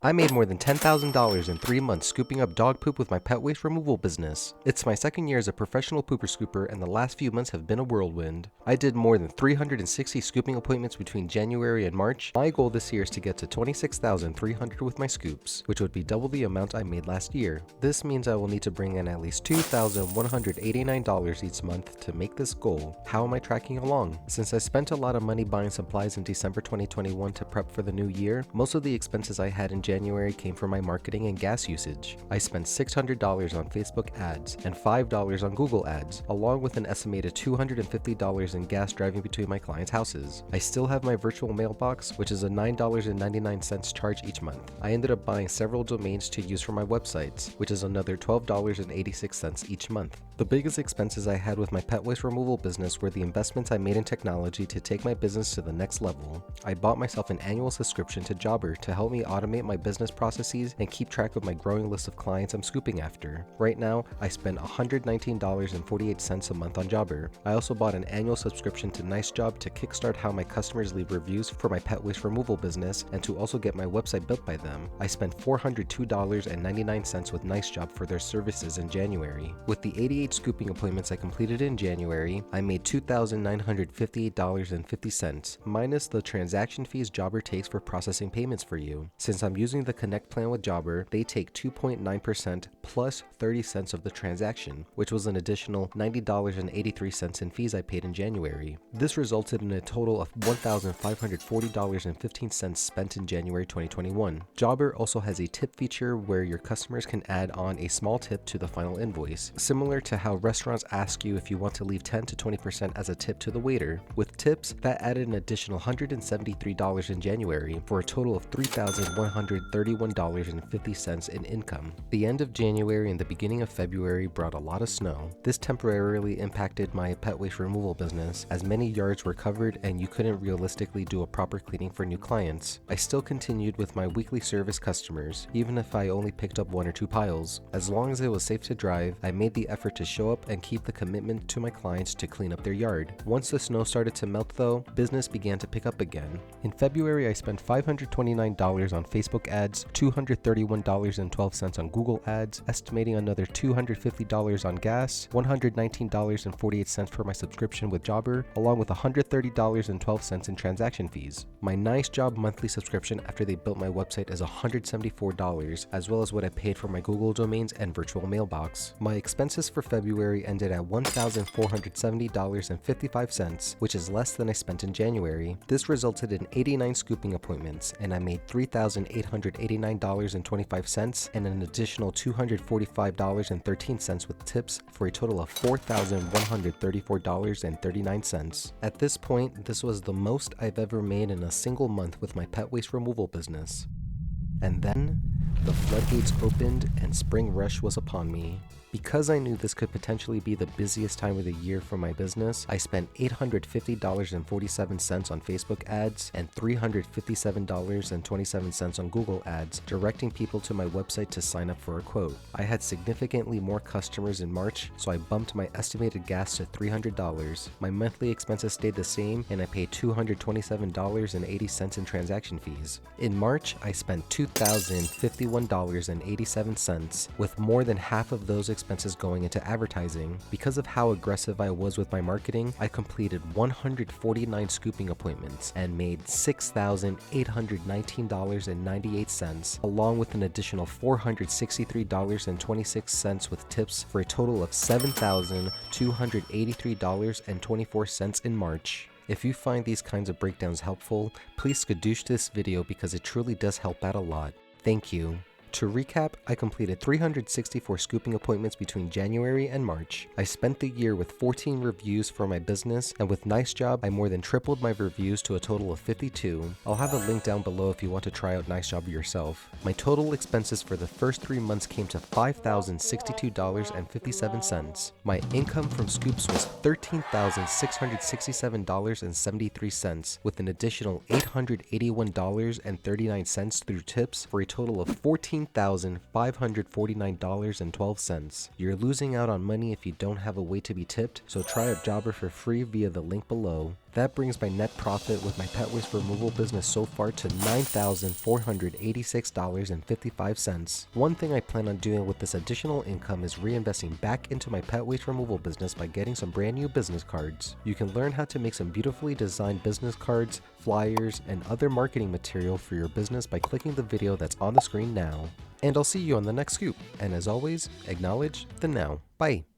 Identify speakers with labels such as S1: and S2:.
S1: I made more than $10,000 in 3 months scooping up dog poop with my pet waste removal business. It's my second year as a professional pooper scooper and the last few months have been a whirlwind. I did more than 360 scooping appointments between January and March. My goal this year is to get to 26,300 with my scoops, which would be double the amount I made last year. This means I will need to bring in at least $2,189 each month to make this goal. How am I tracking along? Since I spent a lot of money buying supplies in December 2021 to prep for the new year, most of the expenses I had in January came from my marketing and gas usage. I spent $600 on Facebook ads and $5 on Google ads, along with an estimated $250 in gas driving between my clients' houses. I still have my virtual mailbox, which is a $9.99 charge each month. I ended up buying several domains to use for my websites, which is another $12.86 each month. The biggest expenses I had with my pet waste removal business were the investments I made in technology to take my business to the next level. I bought myself an annual subscription to Jobber to help me automate my business processes and keep track of my growing list of clients I'm scooping after. Right now, I spend $119.48 a month on Jobber. I also bought an annual subscription to Nicejob to kickstart how my customers leave reviews for my pet waste removal business and to also get my website built by them. I spent $402.99 with Nicejob for their services in January. With the 88 scooping appointments I completed in January, I made $2,958.50, minus the transaction fees Jobber takes for processing payments for you. Since I'm using the Connect plan with Jobber, they take 2.9% plus 30 cents of the transaction, which was an additional $90.83 in fees I paid in January. This resulted in a total of $1,540.15 spent in January 2021. Jobber also has a tip feature where your customers can add on a small tip to the final invoice, similar to how restaurants ask you if you want to leave 10 to 20% as a tip to the waiter. With tips, that added an additional $173 in January for a total of $3,131.50 in income. The end of January and the beginning of February brought a lot of snow. This temporarily impacted my pet waste removal business as many yards were covered and you couldn't realistically do a proper cleaning for new clients. I still continued with my weekly service customers, even if I only picked up 1 or 2 piles. As long as it was safe to drive, I made the effort to show up and keep the commitment to my clients to clean up their yard. Once the snow started to melt though, business began to pick up again. In February, I spent $529 on Facebook ads, $231.12 on Google ads, estimating another $250 on gas, $119.48 for my subscription with Jobber, along with $130.12 in transaction fees. My Nicejob monthly subscription after they built my website is $174, as well as what I paid for my Google domains and virtual mailbox. My expenses for February ended at $1,470.55, which is less than I spent in January. This resulted in 89 scooping appointments, and I made $3,889.25 and an additional $245.13 with tips for a total of $4,134.39. At this point, this was the most I've ever made in a single month with my pet waste removal business. And then, the floodgates opened and spring rush was upon me. Because I knew this could potentially be the busiest time of the year for my business, I spent $850.47 on Facebook ads and $357.27 on Google ads, directing people to my website to sign up for a quote. I had significantly more customers in March, so I bumped my estimated gas to $300. My monthly expenses stayed the same, and I paid $227.80 in transaction fees. In March, I spent $2,051.87, with more than half of those expenses going into advertising. Because of how aggressive I was with my marketing, I completed 149 scooping appointments and made $6,819.98, along with an additional $463.26 with tips for a total of $7,283.24 in March. If you find these kinds of breakdowns helpful, please skadoosh this video because it truly does help out a lot. Thank you. To recap, I completed 364 scooping appointments between January and March. I spent the year with 14 reviews for my business, and with Nicejob, I more than tripled my reviews to a total of 52. I'll have a link down below if you want to try out Nicejob yourself. My total expenses for the first 3 months came to $5,062.57. My income from scoops was $13,667.73, with an additional $881.39 through tips for a total of $14,549.12. You're losing out on money if you don't have a way to be tipped, so try out Jobber for free via the link below. That brings my net profit with my pet waste removal business so far to $9,486.55. One thing I plan on doing with this additional income is reinvesting back into my pet waste removal business by getting some brand new business cards. You can learn how to make some beautifully designed business cards, flyers, and other marketing material for your business by clicking the video that's on the screen now. And I'll see you on the next scoop. And as always, acknowledge the now. Bye.